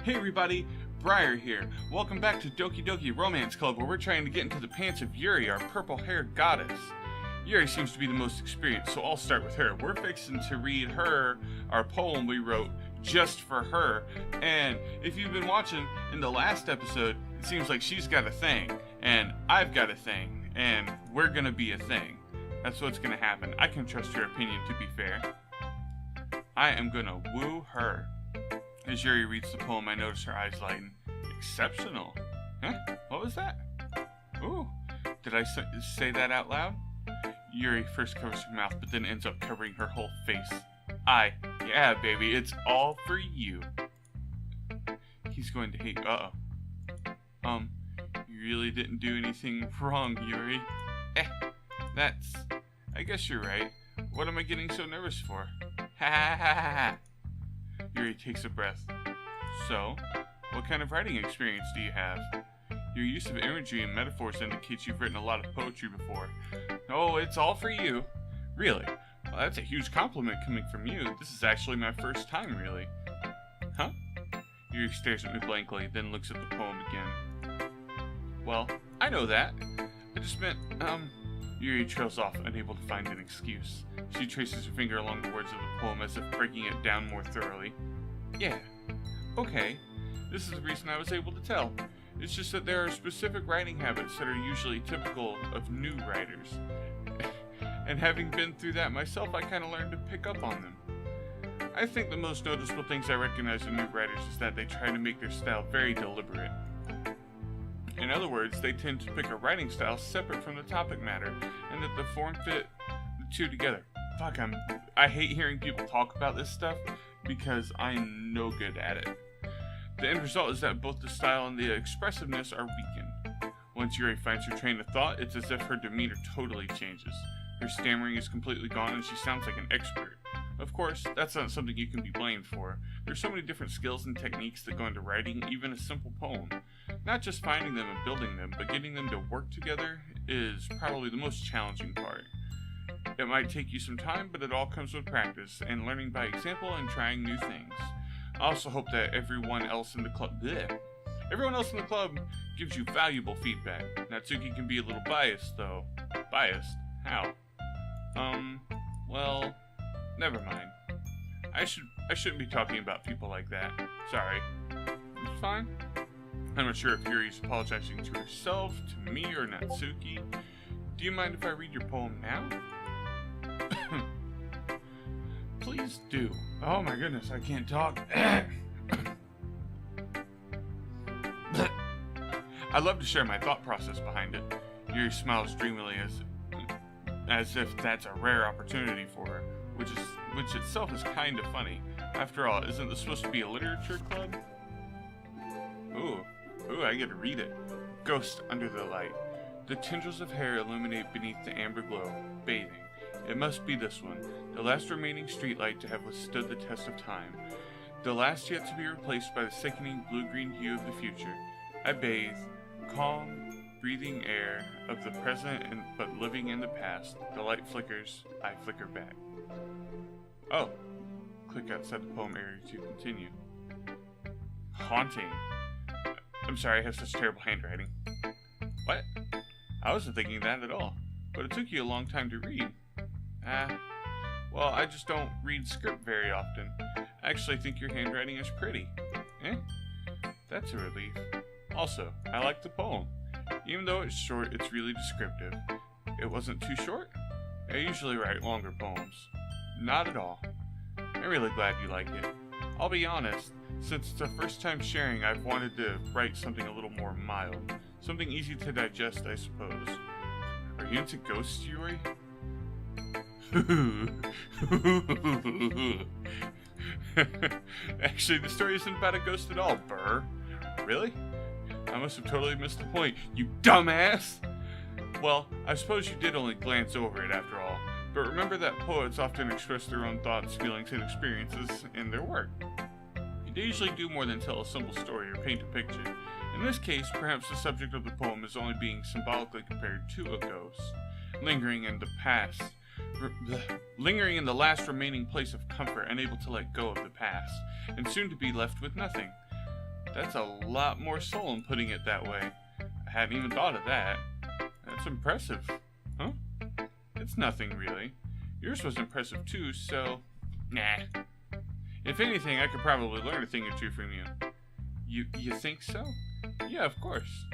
Hey everybody, Briar here. Welcome back to Doki Doki Romance Club, where we're trying to get into the pants of Yuri, our purple-haired goddess. Yuri seems to be the most experienced, so I'll start with her. We're fixing to read her our poem we wrote just for her. And if you've been watching in the last episode, it seems like she's got a thing, and I've got a thing, and we're gonna be a thing. That's what's gonna happen. I can trust her opinion, to be fair. I am gonna woo her. As Yuri reads the poem, I notice her eyes lighten. Exceptional. Huh? What was that? Ooh. Did I say that out loud? Yuri first covers her mouth, but then ends up covering her whole face. Yeah, baby, it's all for you. He's going to hate. You really didn't do anything wrong, Yuri. I guess you're right. What am I getting so nervous for? Ha ha ha ha ha. Yuri takes a breath. So, what kind of writing experience do you have? Your use of imagery and metaphors indicates you've written a lot of poetry before. Oh, it's all for you. Really? Well, that's a huge compliment coming from you. This is actually my first time, really. Huh? Yuri stares at me blankly, then looks at the poem again. Well, I know that. I just meant, Yuri trails off, unable to find an excuse. She traces her finger along the words of the poem as if breaking it down more thoroughly. Yeah. Okay. This is the reason I was able to tell. It's just that there are specific writing habits that are usually typical of new writers. And having been through that myself, I kind of learned to pick up on them. I think the most noticeable things I recognize in new writers is that they try to make their style very deliberate. In other words, they tend to pick a writing style separate from the topic matter, and that the form fit the two together. Fuck, I hate hearing people talk about this stuff, because I'm no good at it. The end result is that both the style and the expressiveness are weakened. Once Yuri finds her train of thought, it's as if her demeanor totally changes. Her stammering is completely gone and she sounds like an expert. Of course, that's not something you can be blamed for. There's so many different skills and techniques that go into writing even a simple poem. Not just finding them and building them, but getting them to work together is probably the most challenging part. It might take you some time, but it all comes with practice and learning by example and trying new things. I also hope that everyone else in the club gives you valuable feedback. Natsuki can be a little biased, though. Biased? How? Well, never mind. I shouldn't be talking about people like that. Sorry. It's fine. I'm not sure if Yuri's apologizing to herself, to me, or Natsuki. Do you mind if I read your poem now? Please do. Oh my goodness, I can't talk. I'd love to share my thought process behind it. Yuri smiles dreamily as if that's a rare opportunity for her, which itself is kind of funny. After all, isn't this supposed to be a literature club? Ooh, I get to read it. Ghost under the light. The tendrils of hair illuminate beneath the amber glow, bathing. It must be this one, the last remaining streetlight to have withstood the test of time. The last yet to be replaced by the sickening blue-green hue of the future. I bathe, calm, breathing air of the present but living in the past. The light flickers, I flicker back. Oh. Click outside the poem area to continue. Haunting. I'm sorry, I have such terrible handwriting. What? I wasn't thinking that at all. But it took you a long time to read. Well, I just don't read script very often. I actually think your handwriting is pretty. That's a relief. Also, I like the poem. Even though it's short, it's really descriptive. It wasn't too short? I usually write longer poems. Not at all. I'm really glad you like it. I'll be honest, since it's the first time sharing, I've wanted to write something a little more mild. Something easy to digest, I suppose. Are you into ghosts, Yuri? Actually, the story isn't about a ghost at all, Burr. Really? I must have totally missed the point, you dumbass! Well, I suppose you did only glance over it after all. But remember that poets often express their own thoughts, feelings, and experiences in their work. They usually do more than tell a simple story or paint a picture. In this case, perhaps the subject of the poem is only being symbolically compared to a ghost, lingering in the past, lingering in the last remaining place of comfort, unable to let go of the past, and soon to be left with nothing. That's a lot more soul in putting it that way. I hadn't even thought of that. That's impressive. Huh? It's nothing, really. Yours was impressive, too, so... Nah. If anything, I could probably learn a thing or two from you. You think so? Yeah, of course.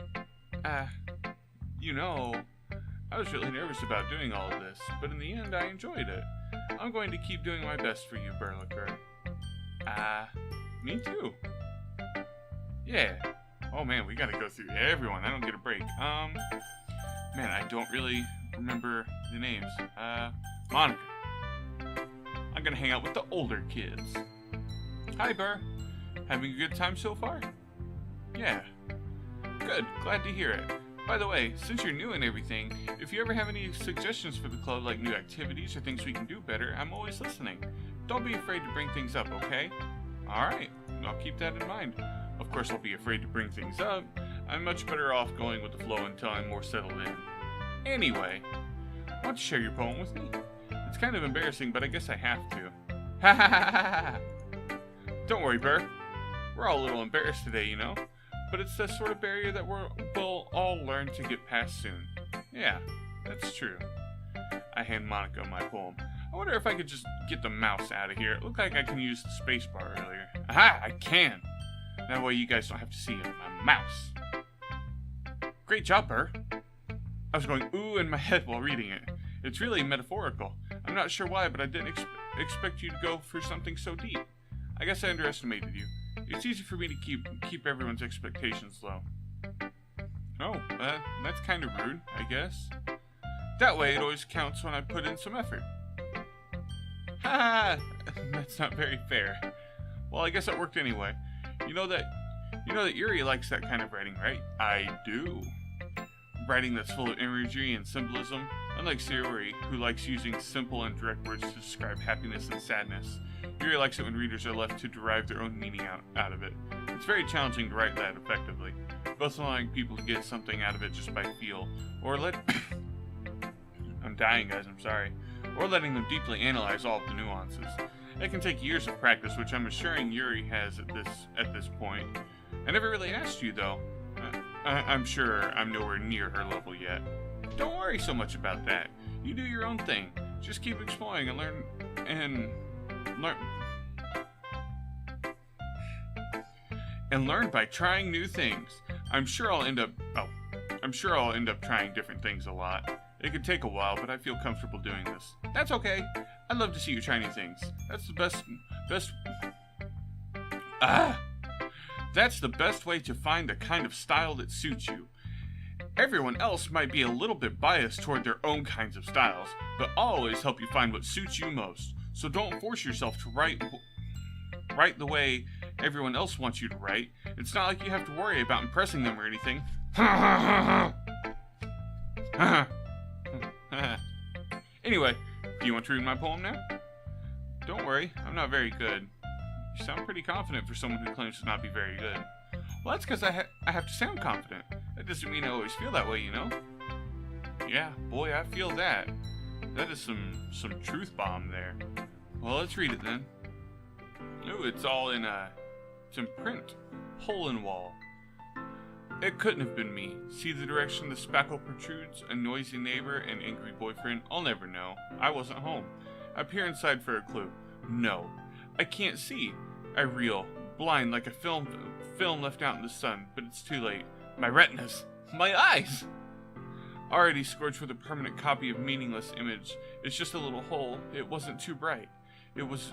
You know, I was really nervous about doing all of this, but in the end, I enjoyed it. I'm going to keep doing my best for you, Lacroix. Me too. Yeah. Oh man, we gotta go through everyone. I don't get a break. Man, I don't really remember the names. Monica. I'm gonna hang out with the older kids. Hi, Burr. Having a good time so far? Yeah. Good. Glad to hear it. By the way, since you're new and everything, if you ever have any suggestions for the club, like new activities or things we can do better, I'm always listening. Don't be afraid to bring things up, okay? Alright, I'll keep that in mind. Of course, I'll be afraid to bring things up. I'm much better off going with the flow until I'm more settled in. Anyway, want to share your poem with me? It's kind of embarrassing, but I guess I have to. Ha ha ha ha ha! Don't worry, Burr. We're all a little embarrassed today, you know? But it's the sort of barrier that we'll all learn to get past soon. Yeah, that's true. I hand Monica my poem. I wonder if I could just get the mouse out of here. It looked like I can use the space bar earlier. Aha! I can! That way you guys don't have to see my mouse. Great job, Burr. I was going ooh in my head while reading it. It's really metaphorical. I'm not sure why, but I didn't expect you to go for something so deep. I guess I underestimated you. It's easy for me to keep everyone's expectations low. Oh, that's kind of rude, I guess. That way it always counts when I put in some effort. Ha! That's not very fair. Well, I guess it worked anyway. You know that Yuri likes that kind of writing, right? I do. Writing that's full of imagery and symbolism, unlike Sayori, who likes using simple and direct words to describe happiness and sadness. Yuri likes it when readers are left to derive their own meaning out of it. It's very challenging to write that effectively, both allowing people to get something out of it just by feel, or I'm dying, guys, I'm sorry. Or letting them deeply analyze all of the nuances. It can take years of practice, which I'm assuring Yuri has at this point. I never really asked you, though. I'm sure I'm nowhere near her level yet. Don't worry so much about that. You do your own thing. Just keep exploring and learn by trying new things. I'm sure I'll end up trying different things a lot. It could take a while, but I feel comfortable doing this. That's okay. I'd love to see you try new things. That's the best way to find the kind of style that suits you. Everyone else might be a little bit biased toward their own kinds of styles, but I'll always help you find what suits you most. So don't force yourself to write the way everyone else wants you to write. It's not like you have to worry about impressing them or anything. Anyway, do you want to read my poem now? Don't worry, I'm not very good. You sound pretty confident for someone who claims to not be very good. Well, that's because I have to sound confident. That doesn't mean I always feel that way, you know? Yeah, boy, I feel that. That is some truth bomb there. Well, let's read it then. Ooh, it's in print. Hole in wall. It couldn't have been me. See the direction the spackle protrudes? A noisy neighbor, an angry boyfriend? I'll never know. I wasn't home. I peer inside for a clue. No. I can't see. I reel, blind like a film left out in the sun, but it's too late. My retinas. My eyes! Already scorched with a permanent copy of meaningless image. It's just a little hole. It wasn't too bright. It was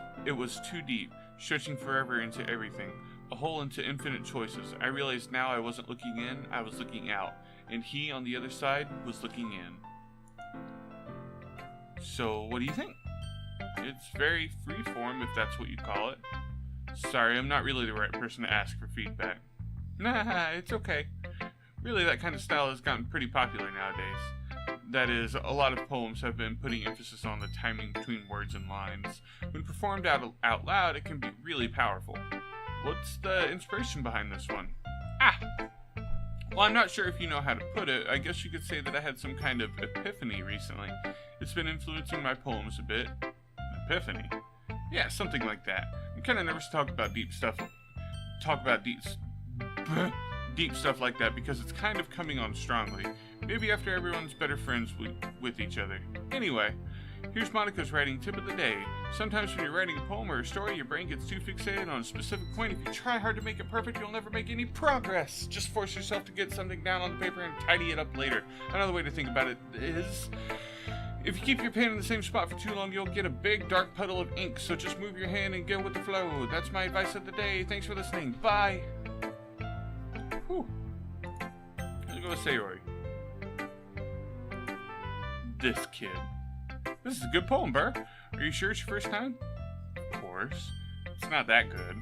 too deep, stretching forever into everything. A hole into infinite choices. I realized now I wasn't looking in, I was looking out. And he, on the other side, was looking in. So, what do you think? It's very freeform, if that's what you call it. Sorry, I'm not really the right person to ask for feedback. Nah, it's okay. Really, that kind of style has gotten pretty popular nowadays. That is, a lot of poems have been putting emphasis on the timing between words and lines. When performed out loud, it can be really powerful. What's the inspiration behind this one? Well, I'm not sure if you know how to put it. I guess you could say that I had some kind of epiphany recently. It's been influencing my poems a bit. Epiphany? Yeah, something like that. I'm kind of nervous to talk about deep deep stuff like that because it's kind of coming on strongly. Maybe after everyone's better friends with each other. Anyway, here's Monica's writing tip of the day. Sometimes when you're writing a poem or a story, your brain gets too fixated on a specific point. If you try hard to make it perfect, you'll never make any progress. Just force yourself to get something down on the paper and tidy it up later. Another way to think about it is, if you keep your pen in the same spot for too long, you'll get a big dark puddle of ink. So just move your hand and go with the flow. That's my advice of the day. Thanks for listening. Bye. Whew. Let's go with Sayori. This kid. This is a good poem, Burr. Are you sure it's your first time? Of course. It's not that good.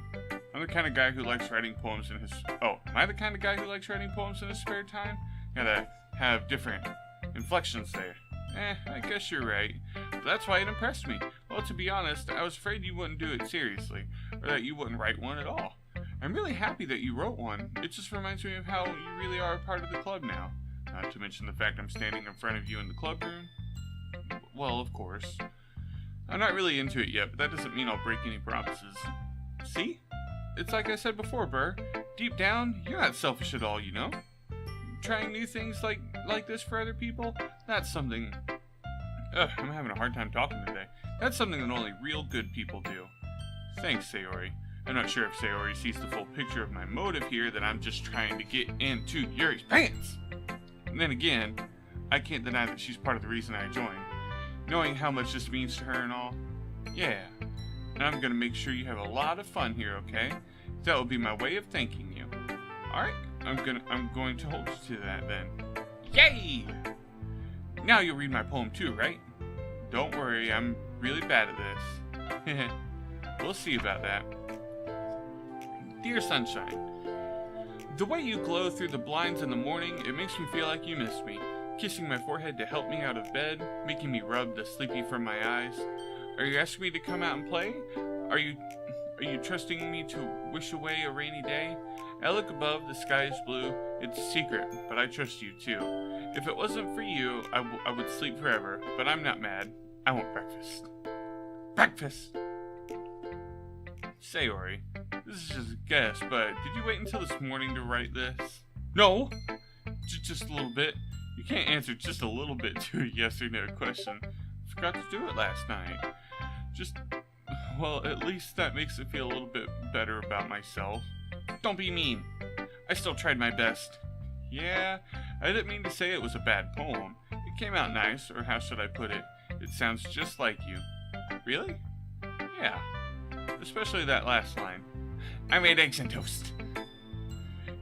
I'm the kind of guy who likes writing poems in his... Oh, am I the kind of guy who likes writing poems in his spare time? Gotta have different inflections there. I guess you're right. But that's why it impressed me. Well, to be honest, I was afraid you wouldn't do it seriously. Or that you wouldn't write one at all. I'm really happy that you wrote one. It just reminds me of how you really are a part of the club now. Not to mention the fact I'm standing in front of you in the club room. Well, of course. I'm not really into it yet, but that doesn't mean I'll break any promises. See? It's like I said before, Burr. Deep down, you're not selfish at all, you know? Trying new things like this for other people, that's something... I'm having a hard time talking today. That's something that only real good people do. Thanks, Sayori. I'm not sure if Sayori sees the full picture of my motive here, that I'm just trying to get into Yuri's pants. And then again, I can't deny that she's part of the reason I joined. Knowing how much this means to her and all. Yeah. And I'm gonna make sure you have a lot of fun here, okay? That will be my way of thanking you. Alright, I'm going to hold you to that then. Yay! Now you'll read my poem too, right? Don't worry, I'm really bad at this. We'll see about that. Dear Sunshine, the way you glow through the blinds in the morning, it makes me feel like you miss me. Kissing my forehead to help me out of bed, making me rub the sleepy from my eyes. Are you asking me to come out and play? Are you trusting me to wish away a rainy day? I look above, the sky is blue. It's a secret, but I trust you too. If it wasn't for you, I would sleep forever, but I'm not mad. I want breakfast. Breakfast! Sayori, this is just a guess, but did you wait until this morning to write this? No! Just a little bit. You can't answer just a little bit to a yes or no question. I forgot to do it last night. Well, at least that makes it feel a little bit better about myself. Don't be mean. I still tried my best. Yeah, I didn't mean to say it was a bad poem. It came out nice, or how should I put it? It sounds just like you. Really? Yeah. Especially that last line. I made eggs and toast.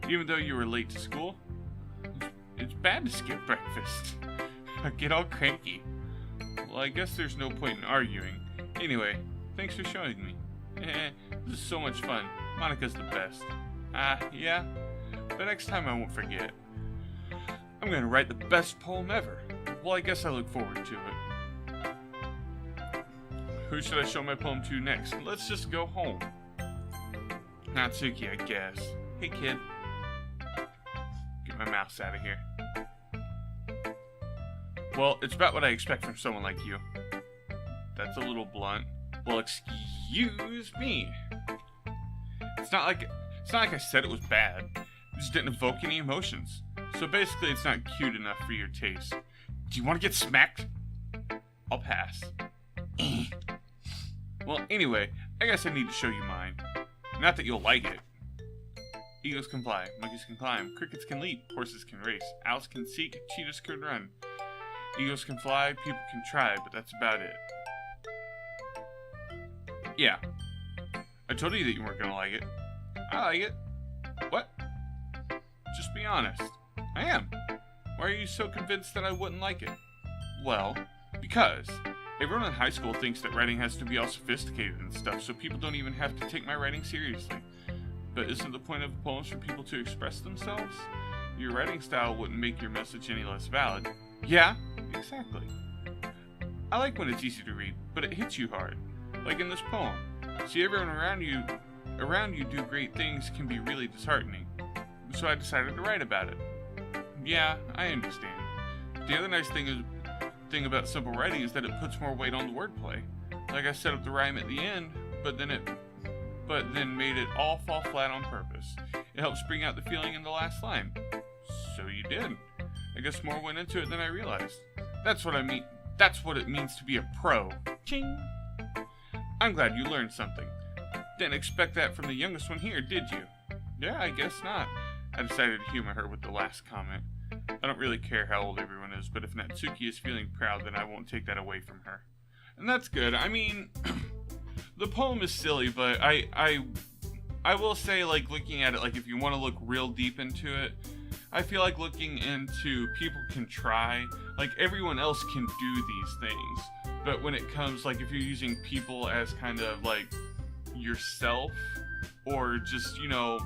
Even though you were late to school? It's bad to skip breakfast. I get all cranky. Well, I guess there's no point in arguing. Anyway, thanks for showing me. This is so much fun. Monica's the best. Yeah? But next time I won't forget. I'm gonna write the best poem ever. Well, I guess I look forward to it. Who should I show my poem to next? Let's just go home. Natsuki, I guess. Hey, kid. Get my mouse out of here. Well, it's about what I expect from someone like you. That's a little blunt. Well, excuse me. It's not like I said it was bad. It just didn't evoke any emotions. So basically, it's not cute enough for your taste. Do you want to get smacked? I'll pass. Well, anyway, I guess I need to show you mine. Not that you'll like it. Eagles can fly, monkeys can climb, crickets can leap, horses can race, owls can seek, cheetahs can run. Eagles can fly, people can try, but that's about it. Yeah. I told you that you weren't gonna like it. I like it. What? Just be honest. I am. Why are you so convinced that I wouldn't like it? Well, because everyone in high school thinks that writing has to be all sophisticated and stuff, so people don't even have to take my writing seriously. But isn't the point of poems for people to express themselves? Your writing style wouldn't make your message any less valid. Yeah, exactly. I like when it's easy to read, but it hits you hard. Like in this poem. See, everyone around you do great things can be really disheartening. So I decided to write about it. Yeah, I understand. The other nice thing about simple writing is that it puts more weight on the wordplay. Like I set up the rhyme at the end, but but then made it all fall flat on purpose. It helps bring out the feeling in the last line. So you did. I guess more went into it than I realized. That's what I mean. That's what it means to be a pro. Ching! I'm glad you learned something. Didn't expect that from the youngest one here, did you? Yeah, I guess not. I decided to humor her with the last comment. I don't really care how old everyone is, but if Natsuki is feeling proud, then I won't take that away from her. And that's good. I mean, the poem is silly, but I will say, like, looking at it, like, if you want to look real deep into it, I feel like looking into people can try. Like, everyone else can do these things. But when it comes, like, if you're using people as kind of, like, yourself, or just, you know,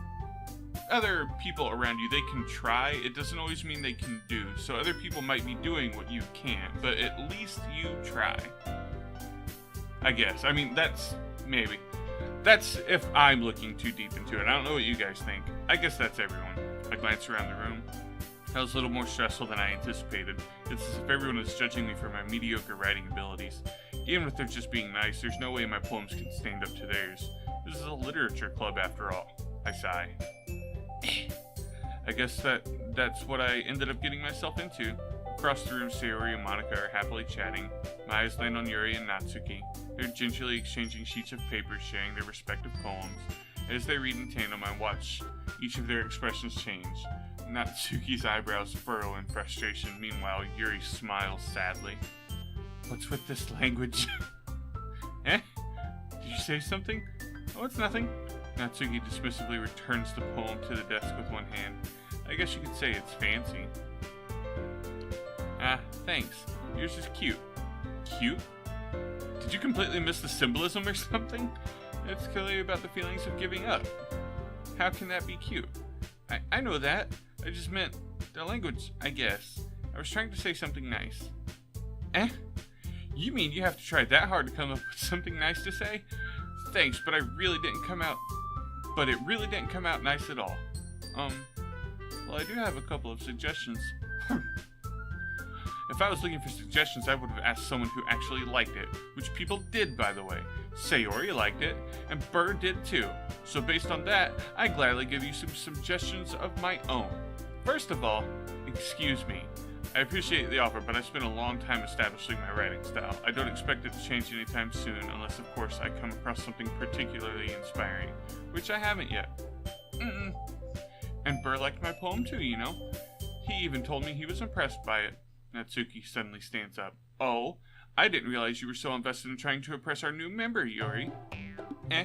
other people around you, they can try. It doesn't always mean they can do. So other people might be doing what you can't, but at least you try. I guess. I mean, that's maybe. That's if I'm looking too deep into it. I don't know what you guys think. I guess that's everyone. I glance around the room. That was a little more stressful than I anticipated. It's as if everyone is judging me for my mediocre writing abilities. Even if they're just being nice, there's no way my poems can stand up to theirs. This is a literature club after all. I sigh. I guess that's what I ended up getting myself into. Across the room, Sayori and Monica are happily chatting. My eyes land on Yuri and Natsuki. They're gingerly exchanging sheets of paper, sharing their respective poems. As they read in tandem, I watch each of their expressions change. Natsuki's eyebrows furrow in frustration. Meanwhile, Yuri smiles sadly. What's with this language? Eh? Did you say something? Oh, it's nothing. Natsuki dismissively returns the poem to the desk with one hand. I guess you could say it's fancy. Ah, thanks. Yours is cute. Cute? Did you completely miss the symbolism or something? It's clearly about the feelings of giving up. How can that be cute? I know that. I just meant the language, I guess. I was trying to say something nice. Eh? You mean you have to try that hard to come up with something nice to say? Thanks, but it really didn't come out nice at all. Well, I do have a couple of suggestions. If I was looking for suggestions, I would have asked someone who actually liked it, which people did, by the way. Sayori liked it, and Burr did too. So based on that, I gladly give you some suggestions of my own. First of all, excuse me. I appreciate the offer, but I spent a long time establishing my writing style. I don't expect it to change anytime soon, unless of course I come across something particularly inspiring, which I haven't yet. And Burr liked my poem too, you know? He even told me he was impressed by it. Natsuki suddenly stands up. Oh, I didn't realize you were so invested in trying to impress our new member, Yuri. Eh.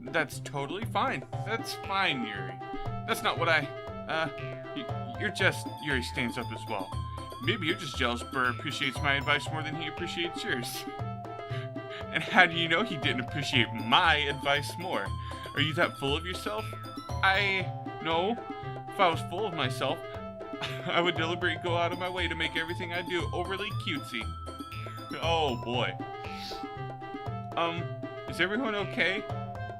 That's totally fine. That's fine, Yuri. That's not what you're just... Yuri stands up as well. Maybe you're just jealous Burr appreciates my advice more than he appreciates yours. And how do you know he didn't appreciate my advice more? Are you that full of yourself? No. If I was full of myself, I would deliberately go out of my way to make everything I do overly cutesy. Oh boy. Is everyone okay?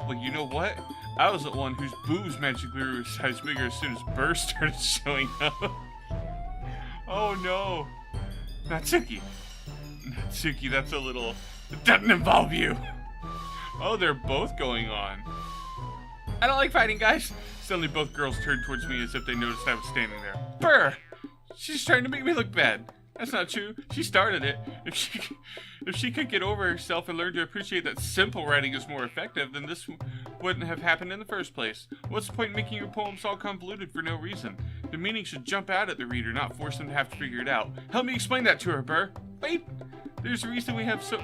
Well, you know what? I was the one whose boobs magically grew a size bigger as soon as Burr started showing up. Oh no. Natsuki, that's a little... It doesn't involve you. Oh, they're both going on. I don't like fighting, guys. Suddenly both girls turned towards me as if they noticed I was standing there. Burr! She's trying to make me look bad. That's not true. She started it. If she could get over herself and learn to appreciate that simple writing is more effective, then this wouldn't have happened in the first place. What's the point in making your poems all convoluted for no reason? The meaning should jump out at the reader, not force them to have to figure it out. Help me explain that to her, Burr. Wait! There's a reason we have so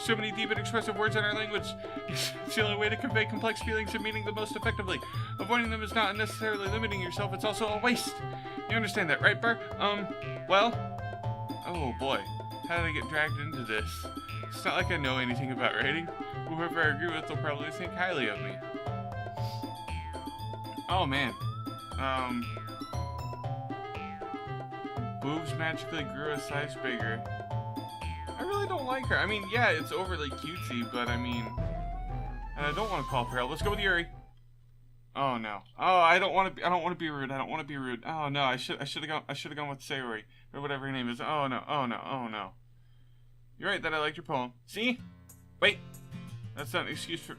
many deep and expressive words in our language. It's the only way to convey complex feelings and meaning the most effectively. Avoiding them is not necessarily limiting yourself, it's also a waste. You understand that, right, Burr? Well... Oh boy, how did I get dragged into this? It's not like I know anything about writing. Whoever I agree with will probably think highly of me. Oh man. Boobs magically grew a size bigger. I really don't like her. I mean, yeah, it's overly cutesy, but I mean... And I don't want to call for help. Let's go with Yuri. Oh no. Oh, I don't want to be rude. I don't want to be rude. Oh no, I should have gone with Sayori. Or whatever her name is. Oh no, oh no, oh no. You're right that I liked your poem. See? Wait. That's not an excuse for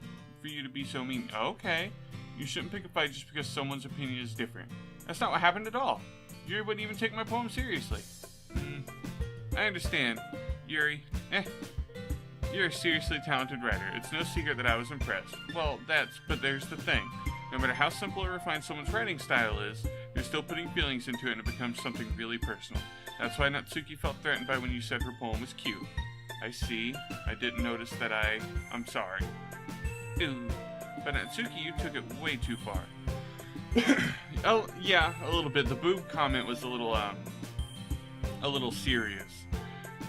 for you to be so mean. Okay. You shouldn't pick a fight just because someone's opinion is different. That's not what happened at all. Yuri wouldn't even take my poem seriously. I understand, Yuri. You're a seriously talented writer. It's no secret that I was impressed. Well, but there's the thing. No matter how simple or refined someone's writing style is, they're still putting feelings into it and it becomes something really personal. That's why Natsuki felt threatened by when you said her poem was cute. I see. I didn't notice that I'm sorry. Ew. But Natsuki, you took it way too far. Oh, yeah, a little bit. The boob comment was a little serious.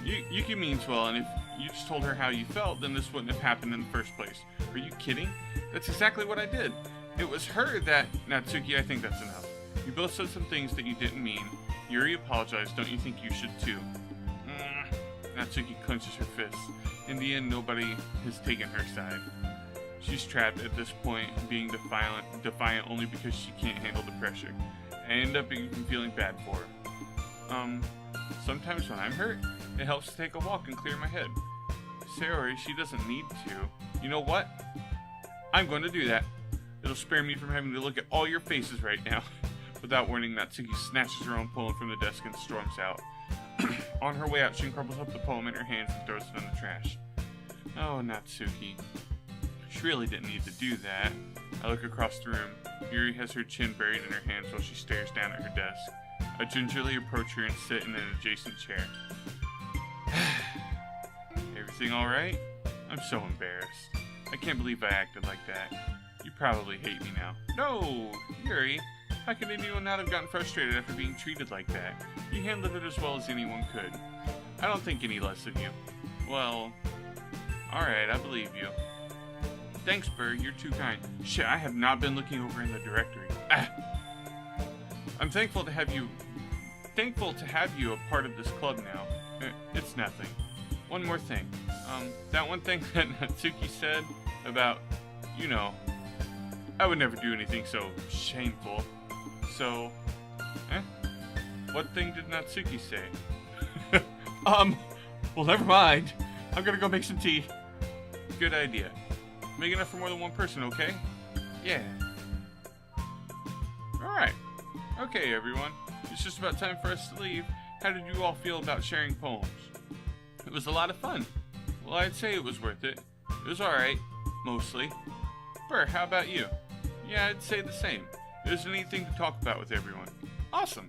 Yuki means well, and if you just told her how you felt, then this wouldn't have happened in the first place. Are you kidding? That's exactly what I did. It was her that... Natsuki, I think that's enough. You both said some things that you didn't mean. Yuri apologized. Don't you think you should too? Natsuki clenches her fists. In the end, nobody has taken her side. She's trapped at this point, being defiant only because she can't handle the pressure. I end up even feeling bad for her. Sometimes when I'm hurt, it helps to take a walk and clear my head. Sayori, she doesn't need to. You know what? I'm going to do that. It'll spare me from having to look at all your faces right now. Without warning, Natsuki snatches her own poem from the desk and storms out. On her way out, she crumbles up the poem in her hands and throws it in the trash. Oh, Natsuki. She really didn't need to do that. I look across the room. Yuri has her chin buried in her hands while she stares down at her desk. I gingerly approach her and sit in an adjacent chair. Everything alright? I'm so embarrassed. I can't believe I acted like that. You probably hate me now. No! Yuri, how could anyone not have gotten frustrated after being treated like that? You handled it as well as anyone could. I don't think any less of you. Well, alright, I believe you. Thanks, Burr, you're too kind. Shit, I have not been looking over in the directory. I'm thankful to have you a part of this club now. It's nothing. One more thing. That one thing that Natsuki said about, I would never do anything so shameful. So, what thing did Natsuki say? Well, never mind. I'm gonna go make some tea. Good idea. Make enough for more than one person, okay? Yeah. Alright. Okay, everyone. It's just about time for us to leave. How did you all feel about sharing poems? It was a lot of fun. Well, I'd say it was worth it. It was alright. Mostly. Burr, how about you? Yeah, I'd say the same. It was a neat thing to talk about with everyone. Awesome.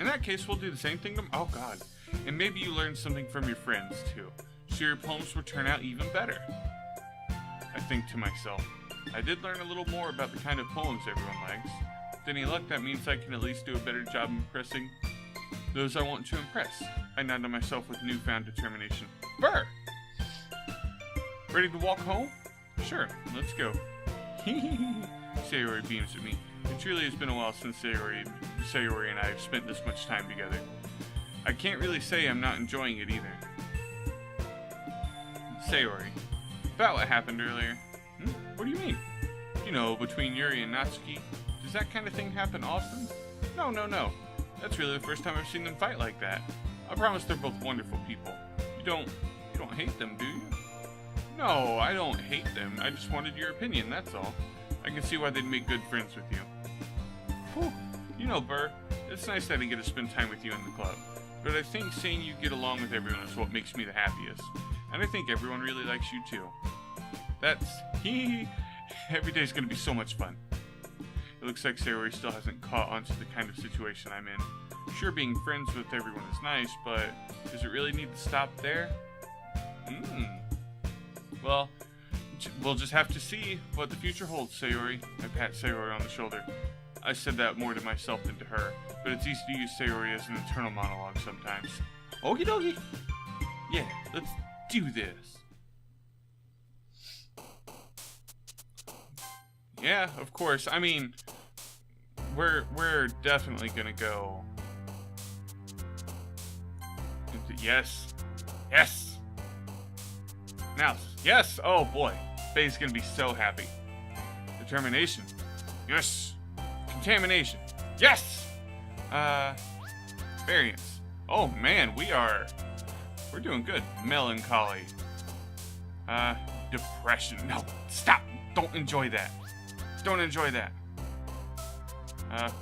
In that case, we'll do the same thing oh god. And maybe you learned something from your friends, too. So your poems will turn out even better. I think to myself, I did learn a little more about the kind of poems everyone likes. With any luck, that means I can at least do a better job impressing those I want to impress. I nod to myself with newfound determination. Burr! Ready to walk home? Sure, let's go. Sayori beams at me. It truly has been a while since Sayori and I have spent this much time together. I can't really say I'm not enjoying it either. Sayori. About what happened earlier. What do you mean? Between Yuri and Natsuki. Does that kind of thing happen often? No. That's really the first time I've seen them fight like that. I promise they're both wonderful people. You don't hate them, do you? No, I don't hate them. I just wanted your opinion, that's all. I can see why they'd make good friends with you. Whew. Burr, it's nice that I get to spend time with you in the club. But I think seeing you get along with everyone is what makes me the happiest. And I think everyone really likes you too. That's... Every day's gonna be so much fun. It looks like Sayori still hasn't caught on to the kind of situation I'm in. Sure, being friends with everyone is nice, but does it really need to stop there? Well, we'll just have to see what the future holds, Sayori. I pat Sayori on the shoulder. I said that more to myself than to her, but it's easy to use Sayori as an internal monologue sometimes. Okie dokie! Yeah, let's do this. Yeah, of course. I mean, we're definitely gonna go. Yes. Now, yes. Oh boy, Faye's gonna be so happy. Determination. Yes. Contamination. Yes. Variance. Oh man, we're doing good. Melancholy. Depression. No, stop. Don't enjoy that. Don't enjoy that.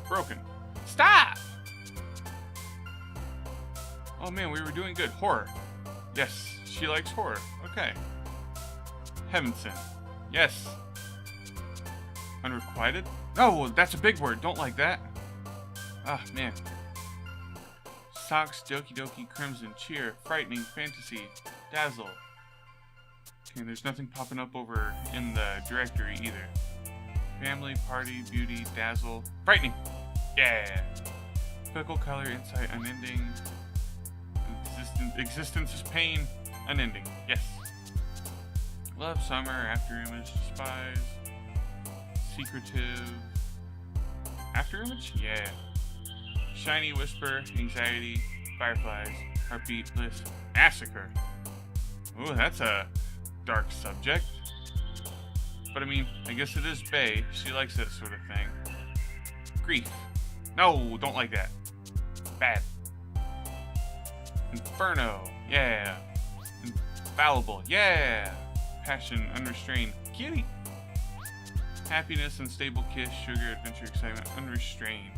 Broken. Stop! Oh man, we were doing good. Horror. Yes, she likes horror. Okay. Heavenson. Yes. Unrequited? No, that's a big word. Don't like that. Ah, man. Socks, Doki Doki, Crimson, Cheer, Frightening, Fantasy, Dazzle. Okay, there's nothing popping up over in the directory either. Family, Party, Beauty, Dazzle, Frightening. Yeah. Fickle, Color, Insight, Unending. Existence is Pain. Unending. Yes. Love, Summer, After Image, Despise. Secretive. After Image? Yeah. Shiny, Whisper, Anxiety, Fireflies, Heartbeat, Bliss, Massacre. Ooh, that's a dark subject. But I mean, I guess it is Bae. She likes that sort of thing. Grief. No, don't like that. Bad. Inferno. Yeah. Infallible. Yeah. Passion, Unrestrained. Kitty. Happiness, Unstable Kiss, Sugar, Adventure, Excitement, Unrestrained.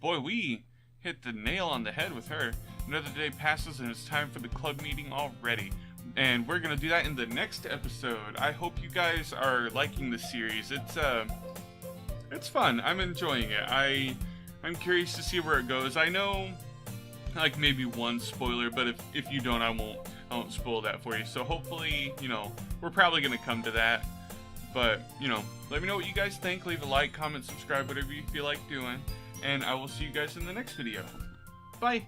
Boy, we hit the nail on the head with her. Another day passes and it's time for the club meeting already. And we're gonna do that in the next episode. I hope you guys are liking the series. It's fun. I'm enjoying it. I'm curious to see where it goes. I know like maybe one spoiler, but if you don't, I won't spoil that for you. So hopefully, you know, we're probably gonna come to that. But, you know, let me know what you guys think. Leave a like, comment, subscribe, whatever you feel like doing. And I will see you guys in the next video. Bye!